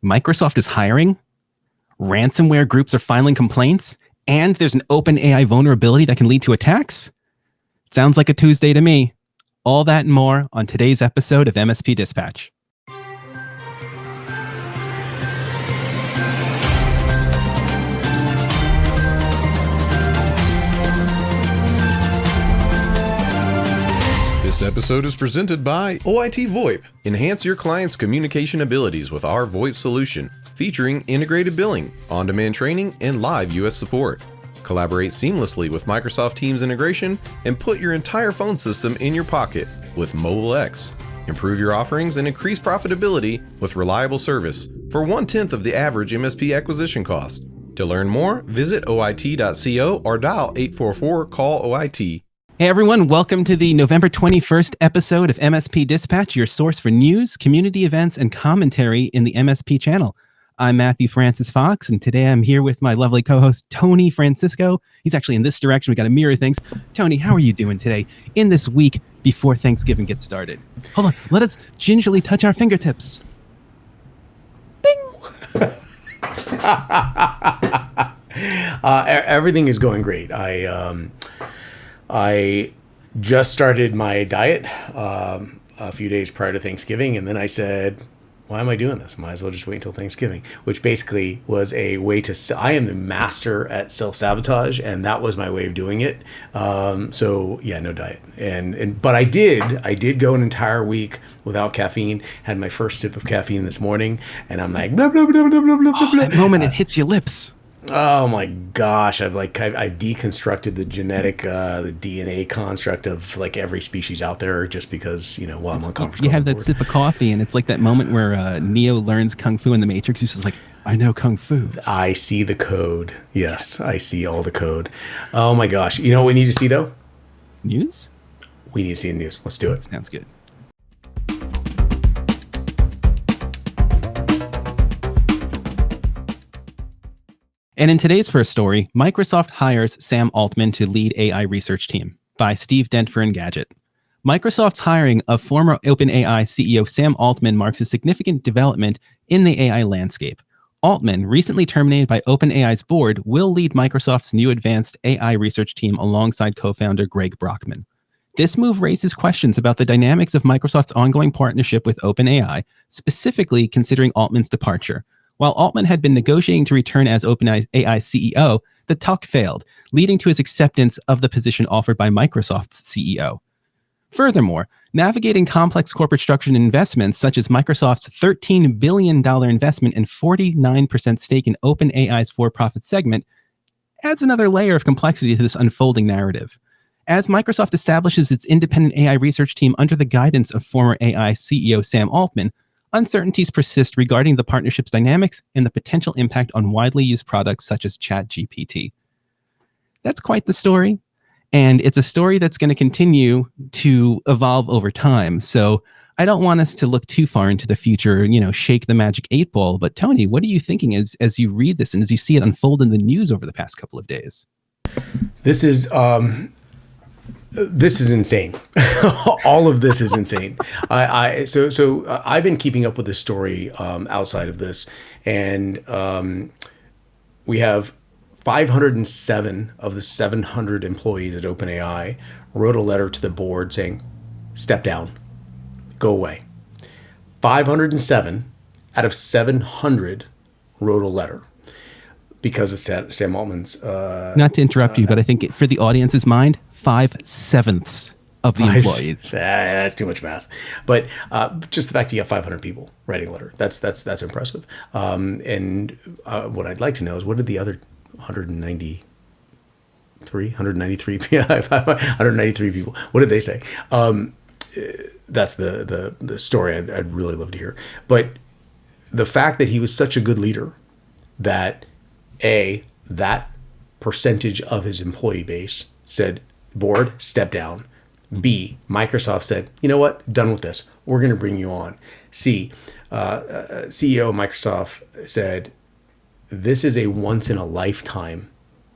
Microsoft is hiring, ransomware groups are filing complaints, and there's an open AI vulnerability that can lead to attacks? Sounds like a Tuesday to me. All that and more on today's episode of MSP Dispatch. This episode is presented by OIT VoIP. Enhance your client's communication abilities with our VoIP solution, featuring integrated billing, on-demand training, and live US support. Collaborate seamlessly with Microsoft Teams integration and put your entire phone system in your pocket with Mobile X. Improve your offerings and increase profitability with reliable service for 1/10 of the average MSP acquisition cost. To learn more, visit oit.co or dial 844-CALL-OIT. Hey everyone, welcome to the November 21st episode of MSP Dispatch, your source for news, community events, and commentary in the MSP channel. I'm Matthew Francis Fox, and today I'm here with my lovely co-host, Tony Francisco. He's actually in this direction. We got to mirror things. Tony, how are you doing today in this week before Thanksgiving gets started? Hold on, let us gingerly touch our fingertips. Bing! Everything is going great. I just started my diet a few days prior to Thanksgiving, and then I said, why am I doing this? Might as well just wait until Thanksgiving, which basically was a way to, I am the master at self-sabotage, and that was my way of doing it. So yeah, no diet. But I did go an entire week without caffeine, had my first sip of caffeine this morning, and I'm like, blah, blah, blah, blah, blah, blah, blah. That moment it hits your lips. Oh my gosh! I've deconstructed the genetic, the DNA construct of like every species out there, just because while I'm on conference. You have that sip of coffee, and it's like that moment where Neo learns kung fu in the Matrix. He's just like, I know kung fu. I see the code. Yes, I see all the code. Oh my gosh! You know what we need to see though? News. We need to see the news. Let's do it. Sounds good. And in today's first story, Microsoft hires Sam Altman to lead AI research team by Steve Dent for Engadget. Microsoft's hiring of former OpenAI CEO Sam Altman marks a significant development in the AI landscape. Altman, recently terminated by OpenAI's board, will lead Microsoft's new advanced AI research team alongside co-founder Greg Brockman. This move raises questions about the dynamics of Microsoft's ongoing partnership with OpenAI, specifically considering Altman's departure. While Altman had been negotiating to return as OpenAI CEO, the talk failed, leading to his acceptance of the position offered by Microsoft's CEO. Furthermore, navigating complex corporate structure and investments, such as Microsoft's $13 billion investment and 49% stake in OpenAI's for-profit segment, adds another layer of complexity to this unfolding narrative. As Microsoft establishes its independent AI research team under the guidance of former AI CEO Sam Altman, uncertainties persist regarding the partnership's dynamics and the potential impact on widely used products such as ChatGPT. That's quite the story, and it's a story that's going to continue to evolve over time. So I don't want us to look too far into the future, shake the magic 8-ball. But Tony, what are you thinking as you read this and as you see it unfold in the news over the past couple of days? This is insane. All of this is insane. So I've been keeping up with this story outside of this, and we have 507 of the 700 employees at OpenAI wrote a letter to the board saying, "Step down, go away." 507 out of 700 wrote a letter because of Sam Altman's. Not to interrupt you, but I think for the audience's mind, 5/7 of the employees. That's too much math. But just the fact you have 500 people writing a letter, that's impressive. And what I'd like to know is, what did the other 193 people, what did they say? That's the story I'd really love to hear. But the fact that he was such a good leader that that percentage of his employee base said, board, step down. B, Microsoft said, you know what, done with this. We're going to bring you on. C, CEO of Microsoft said, this is a once in a lifetime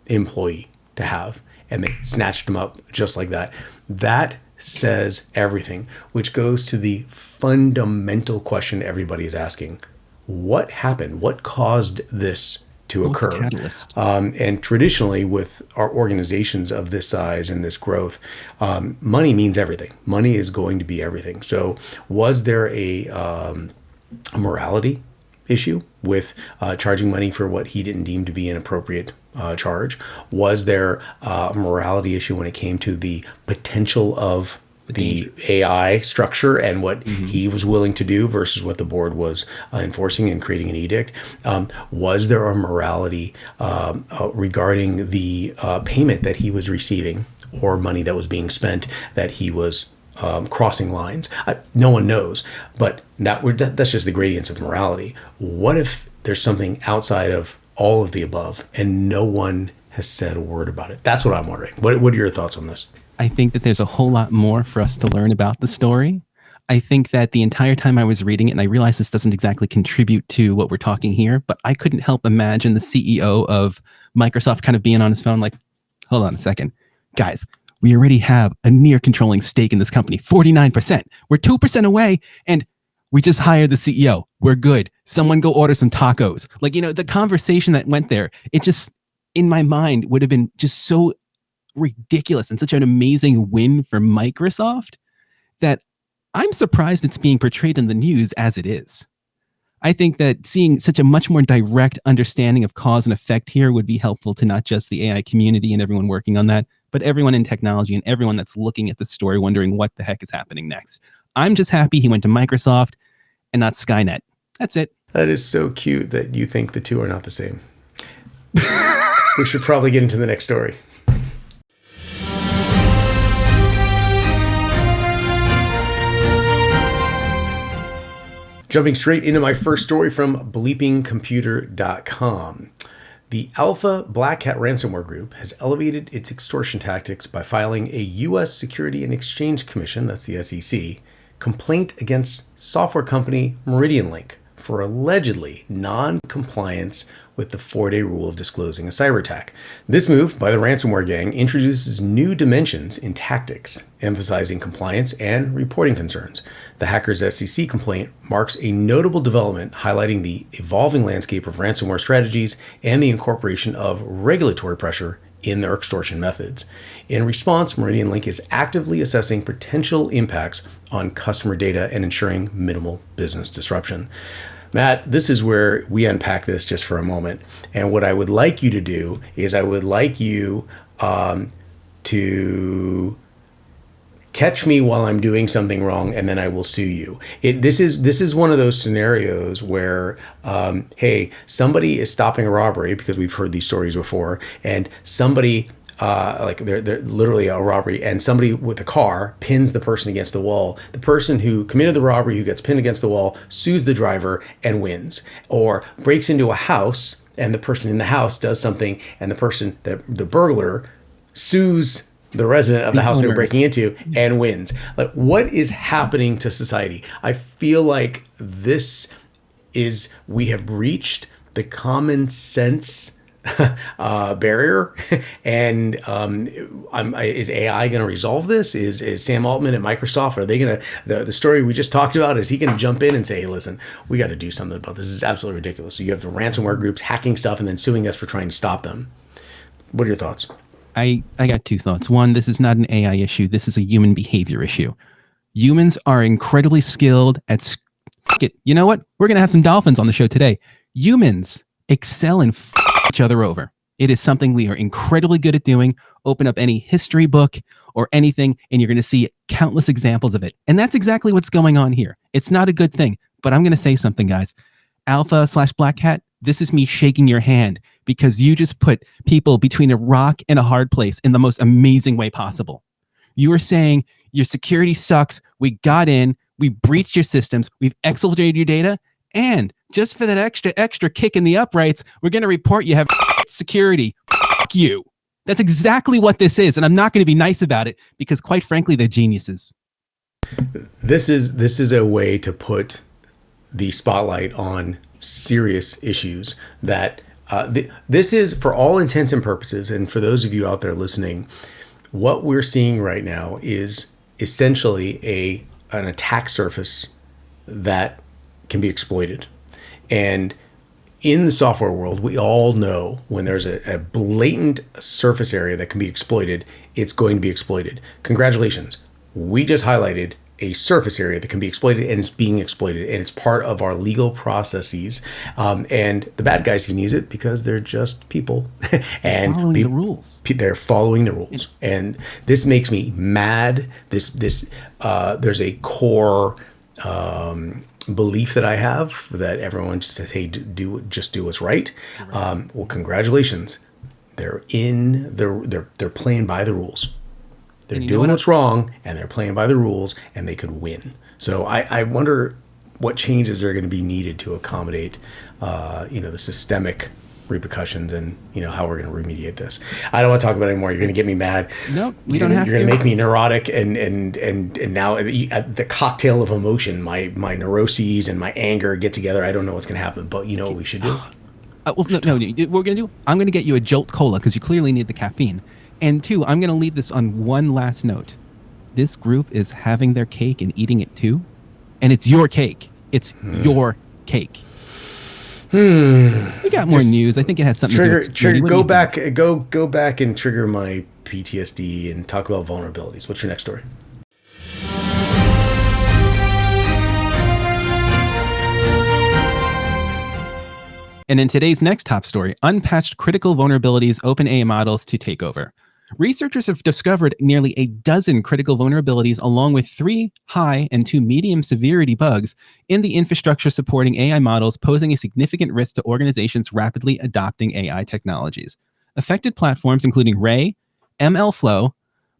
employee to have. And they snatched him up just like that. That says everything, which goes to the fundamental question everybody is asking. what happened? What caused this to What's the occur? catalyst? And traditionally, with our organizations of this size and this growth, money means everything. Money is going to be everything. So, was there a morality issue with charging money for what he didn't deem to be an appropriate charge? Was there a morality issue when it came to the potential of the AI structure and what he was willing to do versus what the board was enforcing and creating an edict? Was there a morality regarding the payment that he was receiving or money that was being spent that he was crossing lines? No one knows, but that's just the gradients of morality. What if there's something outside of all of the above and no one has said a word about it? That's what I'm wondering. What are your thoughts on this? I think that there's a whole lot more for us to learn about the story. I think that the entire time I was reading it, and I realize this doesn't exactly contribute to what we're talking here, but I couldn't help imagine the CEO of Microsoft kind of being on his phone like, hold on a second. Guys, we already have a near controlling stake in this company, 49%. We're 2% away, and we just hired the CEO. We're good. Someone go order some tacos. Like, the conversation that went there, it just, in my mind, would have been just so ridiculous and such an amazing win for Microsoft that I'm surprised it's being portrayed in the news as it is. I think that seeing such a much more direct understanding of cause and effect here would be helpful to not just the AI community and everyone working on that, but everyone in technology and everyone that's looking at the story wondering what the heck is happening next. I'm just happy he went to Microsoft and not Skynet. That's it. That is so cute that you think the two are not the same. We should probably get into the next story. Jumping straight into my first story from bleepingcomputer.com. The Alpha BlackCat ransomware group has elevated its extortion tactics by filing a U.S. Security and Exchange Commission, that's the SEC, complaint against software company MeridianLink for allegedly non-compliance with the 4-day rule of disclosing a cyber attack. This move by the ransomware gang introduces new dimensions in tactics, emphasizing compliance and reporting concerns. The hackers' SEC complaint marks a notable development highlighting the evolving landscape of ransomware strategies and the incorporation of regulatory pressure in their extortion methods. In response, MeridianLink is actively assessing potential impacts on customer data and ensuring minimal business disruption. Matt, this is where we unpack this just for a moment. And what I would like you to do is I would like you to catch me while I'm doing something wrong, and then I will sue you. This is one of those scenarios where, hey, somebody is stopping a robbery, because we've heard these stories before, and somebody, they're literally a robbery, and somebody with a car pins the person against the wall. The person who committed the robbery, who gets pinned against the wall, sues the driver and wins. Or breaks into a house, and the person in the house does something, and the burglar sues the resident of the house they were breaking into and wins. Like, what is happening to society? I feel like we have reached the common sense barrier. And is AI going to resolve this? Is Sam Altman at Microsoft, are they going to, the story we just talked about, is he going to jump in and say, hey, listen, we got to do something about this. This is absolutely ridiculous. So you have the ransomware groups hacking stuff and then suing us for trying to stop them. What are your thoughts? I got two thoughts. One, this is not an AI issue. This is a human behavior issue. Humans are incredibly skilled at it. You know what? We're going to have some dolphins on the show today. Humans excel in each other over. It is something we are incredibly good at doing. Open up any history book or anything, and you're going to see countless examples of it. And that's exactly what's going on here. It's not a good thing, but I'm going to say something, guys. Alpha/BlackCat, this is me shaking your hand, because you just put people between a rock and a hard place in the most amazing way possible. You are saying your security sucks. We got in, we breached your systems, we've exfiltrated your data, and just for that extra kick in the uprights, we're going to report you have security. You. That's exactly what this is, and I'm not going to be nice about it, because quite frankly, they're geniuses. This is a way to put the spotlight on serious issues that this is, for all intents and purposes, and for those of you out there listening, what we're seeing right now is essentially an attack surface that can be exploited. And in the software world, we all know when there's a blatant surface area that can be exploited, it's going to be exploited. Congratulations. We just highlighted a surface area that can be exploited, and it's being exploited, and it's part of our legal processes. And the bad guys can use it because they're just people. And following the rules. They're following the rules. And this makes me mad. There's a core belief that I have that everyone just says, hey, do what's right. Well, congratulations. They're playing by the rules. They're doing what's wrong, and they're playing by the rules, and they could win. So I wonder what changes are going to be needed to accommodate, the systemic repercussions and, how we're going to remediate this. I don't want to talk about it anymore. You're going to get me mad. No, we don't have to. You're going to make me neurotic, and now the cocktail of emotion, my neuroses and my anger get together. I don't know what's going to happen, but you know what we should do? No, we're going to do. I'm going to get you a Jolt Cola because you clearly need the caffeine. And two, I'm going to leave this on one last note. This group is having their cake and eating it too. And it's your cake. It's your cake. We got more news. I think it has something to do with trigger. Go back and trigger my PTSD and talk about vulnerabilities. What's your next story? And in today's next top story, unpatched critical vulnerabilities open AI models to Takeover. Researchers have discovered nearly a dozen critical vulnerabilities along with 3 high and 2 medium severity bugs in the infrastructure supporting AI models, posing a significant risk to organizations rapidly adopting AI technologies. Affected platforms including Ray, MLflow,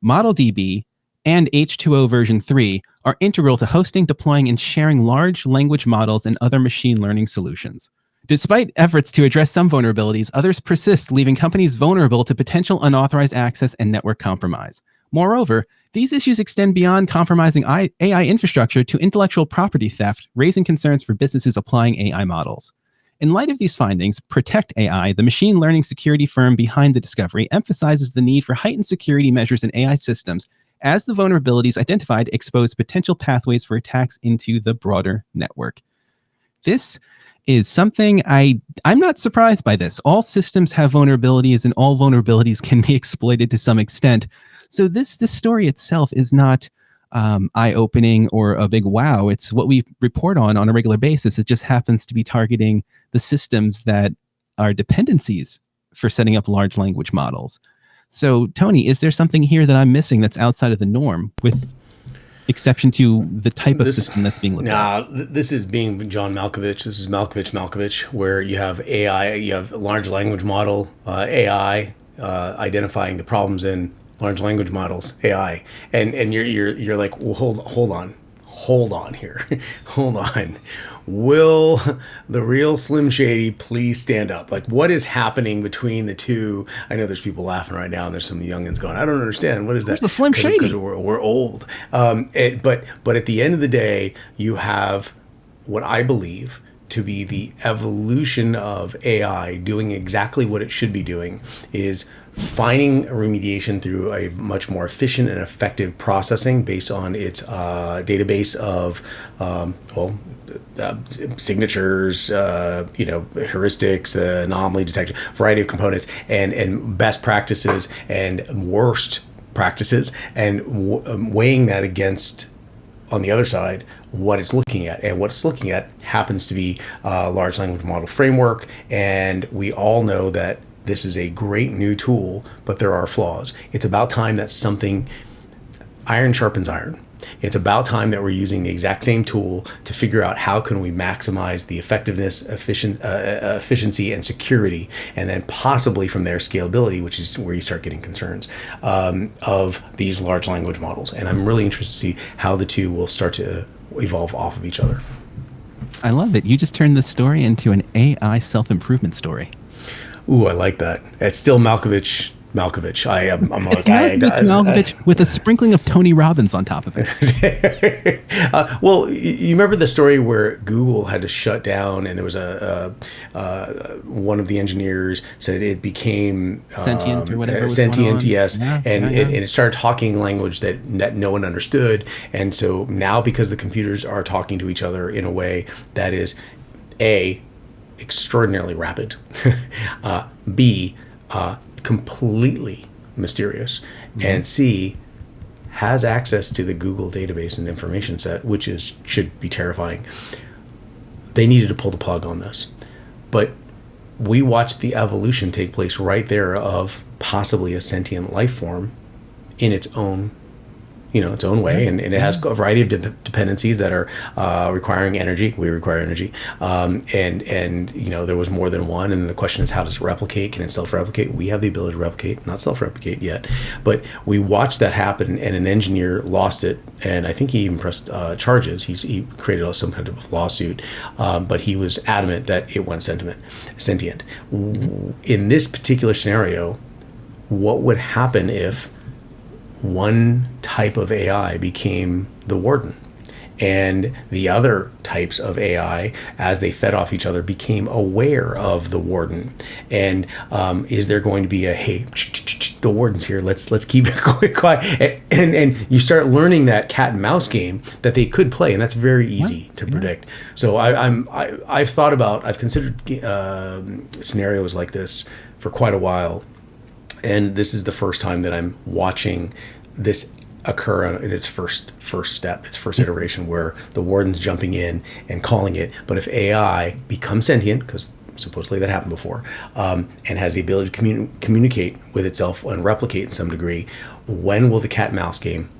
ModelDB, and H2O version 3 are integral to hosting, deploying, and sharing large language models and other machine learning solutions. Despite efforts to address some vulnerabilities, others persist, leaving companies vulnerable to potential unauthorized access and network compromise. Moreover, these issues extend beyond compromising AI infrastructure to intellectual property theft, raising concerns for businesses applying AI models. In light of these findings, Protect AI, the machine learning security firm behind the discovery, emphasizes the need for heightened security measures in AI systems as the vulnerabilities identified expose potential pathways for attacks into the broader network. This is something I'm not surprised by this. All systems have vulnerabilities, and all vulnerabilities can be exploited to some extent. So this story itself is not eye-opening or a big wow. It's what we report on a regular basis. It just happens to be targeting the systems that are dependencies for setting up large language models. So Tony, is there something here that I'm missing that's outside of the norm, with exception to the type of system that's being looked at? This is being John Malkovich. This is Malkovich, where you have AI, you have large language model, AI, identifying the problems in large language models, AI. And you're like, well, hold on here. Hold on. Will the real Slim Shady please stand up? Like, what is happening between the two? I know there's people laughing right now, and there's some youngins going, I don't understand. What is that? Where's the Slim Shady? Because we're old. But at the end of the day, you have what I believe to be the evolution of AI doing exactly what it should be doing, is finding remediation through a much more efficient and effective processing based on its database of signatures, heuristics, anomaly detection, variety of components, and best practices and worst practices, and weighing that against, on the other side, what it's looking at. And what it's looking at happens to be a large language model framework. And we all know that this is a great new tool, but there are flaws. It's about time that iron sharpens iron. It's about time that we're using the exact same tool to figure out how can we maximize the effectiveness, efficiency, and security, and then possibly from there scalability, which is where you start getting concerns of these large language models. And I'm really interested to see how the two will start to evolve off of each other. I love it. You just turned this story into an AI self-improvement story. Ooh, I like that. It's still Malkovich. I'm it's Malkovich with a sprinkling of Tony Robbins on top of it. Well, you remember the story where Google had to shut down, and there was one of the engineers said it became sentient or whatever. Sentient, yes, and it started talking language that no one understood, and so now because the computers are talking to each other in a way that is extraordinarily rapid, B, completely mysterious, and C, has access to the Google database and information set, which should be terrifying. They needed to pull the plug on this. But we watched the evolution take place right there of possibly a sentient life form in its own way, and it has a variety of dependencies that are requiring energy. We require energy, and there was more than one. And the question is, how does it replicate? Can it self-replicate? We have the ability to replicate, not self-replicate yet, but we watched that happen. And an engineer lost it, and I think he even pressed charges. He created some kind of lawsuit, but he was adamant that it went sentient. In this particular scenario, what would happen if one type of AI became the warden, and the other types of AI, as they fed off each other, became aware of the warden? And is there going to be a, hey, the warden's here, let's keep it quiet, and you start learning that cat and mouse game that they could play, and that's very easy to predict. So I've considered scenarios like this for quite a while. And this is the first time that I'm watching this occur in its first step, its first iteration, where the warden's jumping in and calling it. But if AI becomes sentient, because supposedly that happened before, and has the ability to communicate with itself and replicate in some degree, when will the cat and mouse game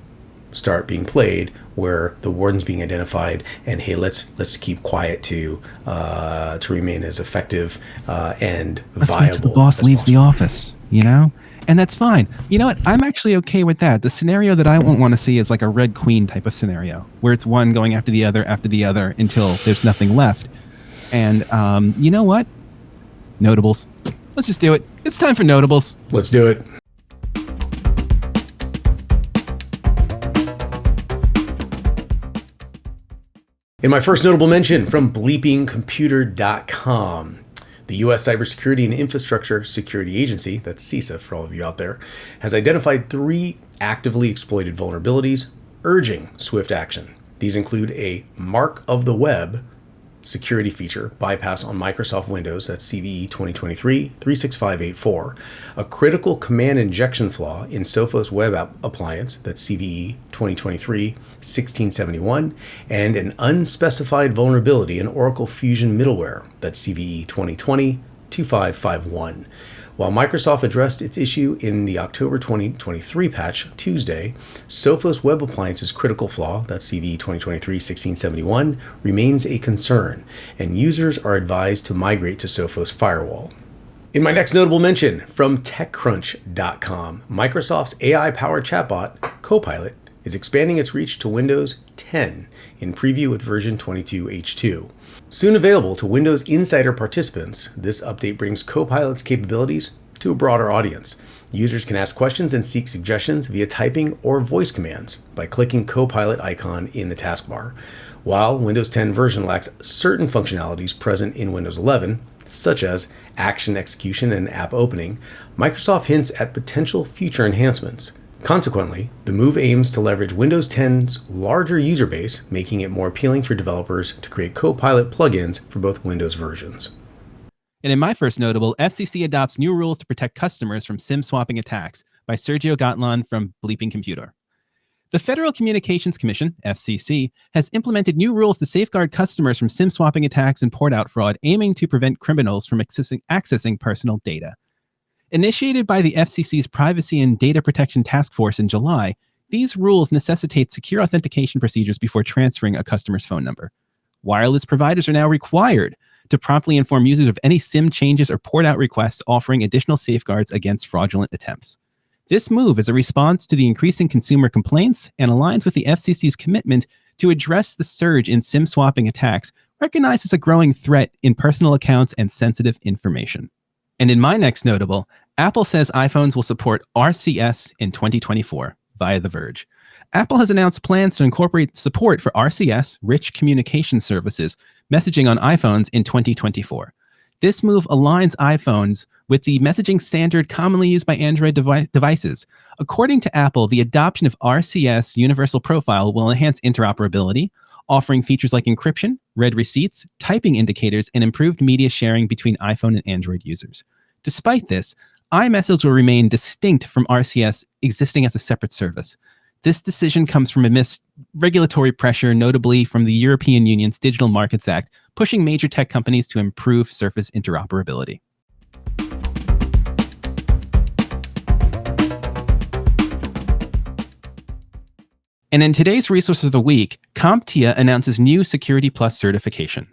start being played, where the warden's being identified, and hey, let's keep quiet to remain as effective and viable. The boss leaves the office, and that's fine. You know what? I'm actually okay with that. The scenario that I won't want to see is like a Red Queen type of scenario, where it's one going after the other until there's nothing left. And you know what? Notables. Let's just do it. It's time for notables. Let's do it. In my first notable mention from bleepingcomputer.com, the U.S. Cybersecurity and Infrastructure Security Agency, that's CISA for all of you out there, has identified 3 actively exploited vulnerabilities, urging swift action. These include a mark of the web security feature bypass on Microsoft Windows, that's CVE 2023-36584, a critical command injection flaw in Sophos web app appliance, that's CVE 2023-1671, and an unspecified vulnerability in Oracle Fusion middleware, that's CVE 2020-2551. While Microsoft addressed its issue in the October 2023 patch Tuesday, Sophos Web Appliance's critical flaw, that's CVE 2023-1671, remains a concern, and users are advised to migrate to Sophos Firewall. In my next notable mention, from TechCrunch.com, Microsoft's AI-powered chatbot, Copilot, is expanding its reach to Windows 10 in preview with version 22H2. Soon available to Windows Insider participants, this update brings Copilot's capabilities to a broader audience. Users can ask questions and seek suggestions via typing or voice commands by clicking Copilot icon in the taskbar. While Windows 10 version lacks certain functionalities present in Windows 11, such as action execution and app opening, Microsoft hints at potential future enhancements. Consequently, the move aims to leverage Windows 10's larger user base, making it more appealing for developers to create Copilot plugins for both Windows versions. And in my first notable, FCC adopts new rules to protect customers from SIM swapping attacks by Sergio Gatlan from Bleeping Computer. The Federal Communications Commission, FCC, has implemented new rules to safeguard customers from SIM swapping attacks and port-out fraud, aiming to prevent criminals from accessing personal data. Initiated by the FCC's Privacy and Data Protection Task Force in July, these rules necessitate secure authentication procedures before transferring a customer's phone number. Wireless providers are now required to promptly inform users of any SIM changes or port-out requests, offering additional safeguards against fraudulent attempts. This move is a response to the increasing consumer complaints and aligns with the FCC's commitment to address the surge in SIM swapping attacks, recognized as a growing threat in personal accounts and sensitive information. And in my next notable, Apple says iPhones will support RCS in 2024 via The Verge. Apple has announced plans to incorporate support for RCS, rich communication services, messaging on iPhones in 2024. This move aligns iPhones with the messaging standard commonly used by Android devices. According to Apple, the adoption of RCS Universal Profile will enhance interoperability, offering features like encryption, read receipts, typing indicators, and improved media sharing between iPhone and Android users. Despite this, iMessage will remain distinct from RCS, existing as a separate service. This decision comes from amidst regulatory pressure, notably from the European Union's Digital Markets Act, pushing major tech companies to improve Surface interoperability. And in today's Resource of the Week, CompTIA announces new Security Plus certification.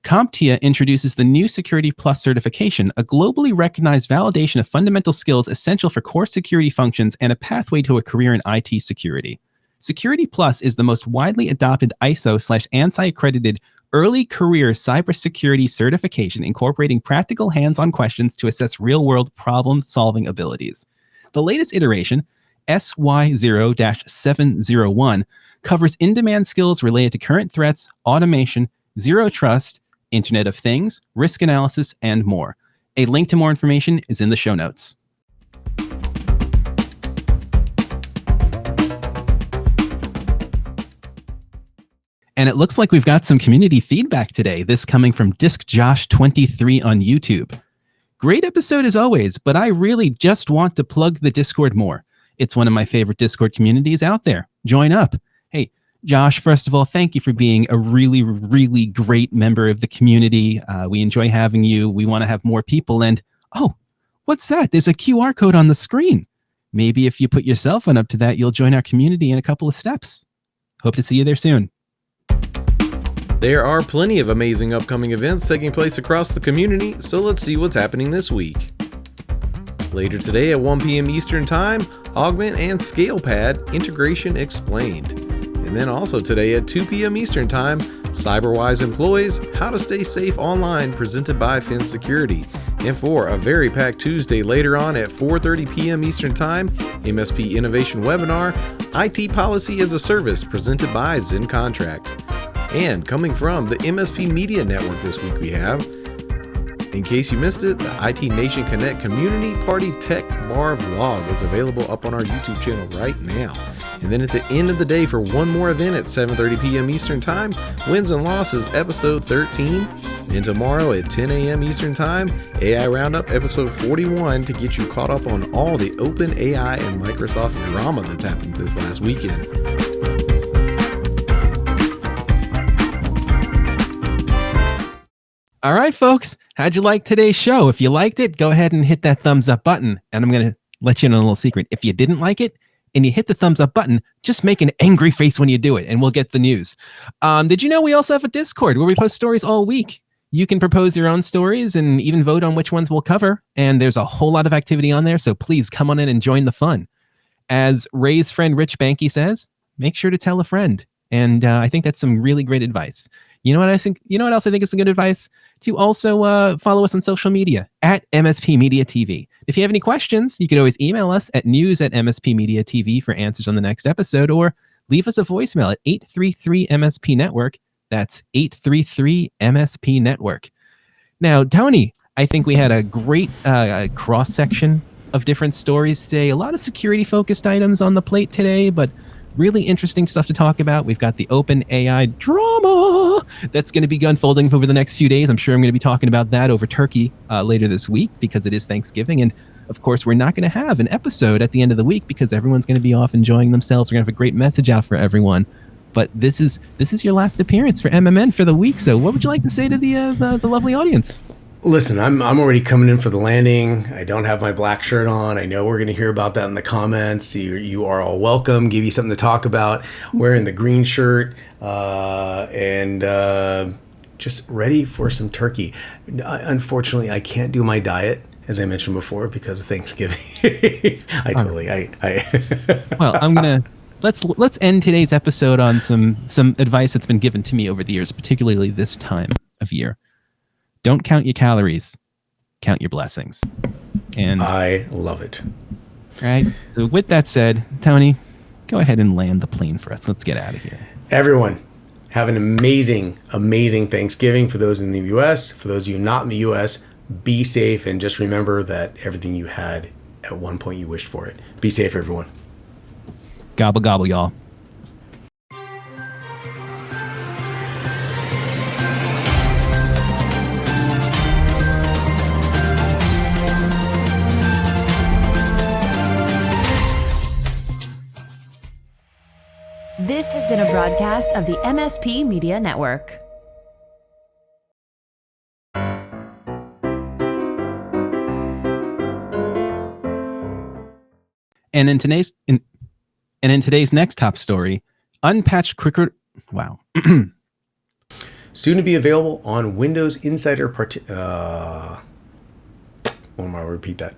CompTIA introduces the new Security Plus certification, a globally recognized validation of fundamental skills essential for core security functions and a pathway to a career in IT security. Security Plus is the most widely adopted ISO/ANSI accredited early career cybersecurity certification incorporating practical hands-on questions to assess real-world problem-solving abilities. The latest iteration, SY0-701, covers in-demand skills related to current threats, automation, zero trust, Internet of Things, risk analysis, and more. A link to more information is in the show notes. And it looks like we've got some community feedback today, this coming from DiscJosh23 on YouTube. Great episode as always, but I really just want to plug the Discord more. It's one of my favorite Discord communities out there. Join up. Hey, Josh, first of all, thank you for being a really, really great member of the community. We enjoy having you. We want to have more people. And, oh, what's that? There's a QR code on the screen. Maybe if you put your cell phone up to that, you'll join our community in a couple of steps. Hope to see you there soon. There are plenty of amazing upcoming events taking place across the community, so let's see what's happening this week. Later today at 1 p.m. Eastern Time, Augment and ScalePad Integration Explained. And then also today at 2 p.m. Eastern Time, CyberWise Employs How to Stay Safe Online presented by Fin Security. And for a very packed Tuesday later on at 4:30 p.m. Eastern Time, MSP Innovation Webinar, IT Policy as a Service presented by Zen Contract. And coming from the MSP Media Network this week we have, in case you missed it, the IT Nation Connect Community Party Tech Bar Vlog is available up on our YouTube channel right now. And then at the end of the day for one more event at 7:30 p.m. Eastern Time, Wins and Losses episode 13. And tomorrow at 10 a.m. Eastern Time, AI Roundup episode 41 to get you caught up on all the open AI and Microsoft drama that's happened this last weekend. All right, folks, how'd you like today's show? If you liked it, go ahead and hit that thumbs up button. And I'm going to let you in on a little secret. If you didn't like it and you hit the thumbs up button, just make an angry face when you do it and we'll get the news. Did you know we also have a Discord where we post stories all week? You can propose your own stories and even vote on which ones we'll cover. And there's a whole lot of activity on there. So please come on in and join the fun. As Ray's friend Rich Banky says, make sure to tell a friend. And I think that's some really great advice. You know what I think? You know what else I think is some good advice? To also follow us on social media at MSP Media TV. If you have any questions, you can always email us at news@mspmediatv for answers on the next episode, or leave us a voicemail at 833 MSP Network. That's 833 MSP Network. Now, Tony, I think we had a great cross section of different stories today. A lot of security focused items on the plate today, but really interesting stuff to talk about. We've got the open AI drama that's going to be unfolding over the next few days. I'm sure I'm going to be talking about that over turkey later this week because it is Thanksgiving. And of course, we're not going to have an episode at the end of the week because everyone's going to be off enjoying themselves. We're going to have a great message out for everyone. But this is your last appearance for MMN for the week. So what would you like to say to the lovely audience? Listen, I'm already coming in for the landing. I don't have my black shirt on. I know we're going to hear about that in the comments. You are all welcome. Give you something to talk about. Wearing the green shirt and just ready for some turkey. Unfortunately, I can't do my diet, as I mentioned before, because of Thanksgiving. Well, I'm gonna let's end today's episode on some advice that's been given to me over the years, particularly this time of year. Don't count your calories, count your blessings. And I love it. Right. So with that said, Tony, go ahead and land the plane for us. Let's get out of here. Everyone, have an amazing, amazing Thanksgiving for those in the U.S. For those of you not in the U.S., be safe and just remember that everything you had at one point you wished for it. Be safe, everyone. Gobble, gobble, y'all. This has been a broadcast of the MSP Media Network. And in today's next top story, Unpatched cricket. Wow. Soon to be available on Windows Insider. I'll repeat that.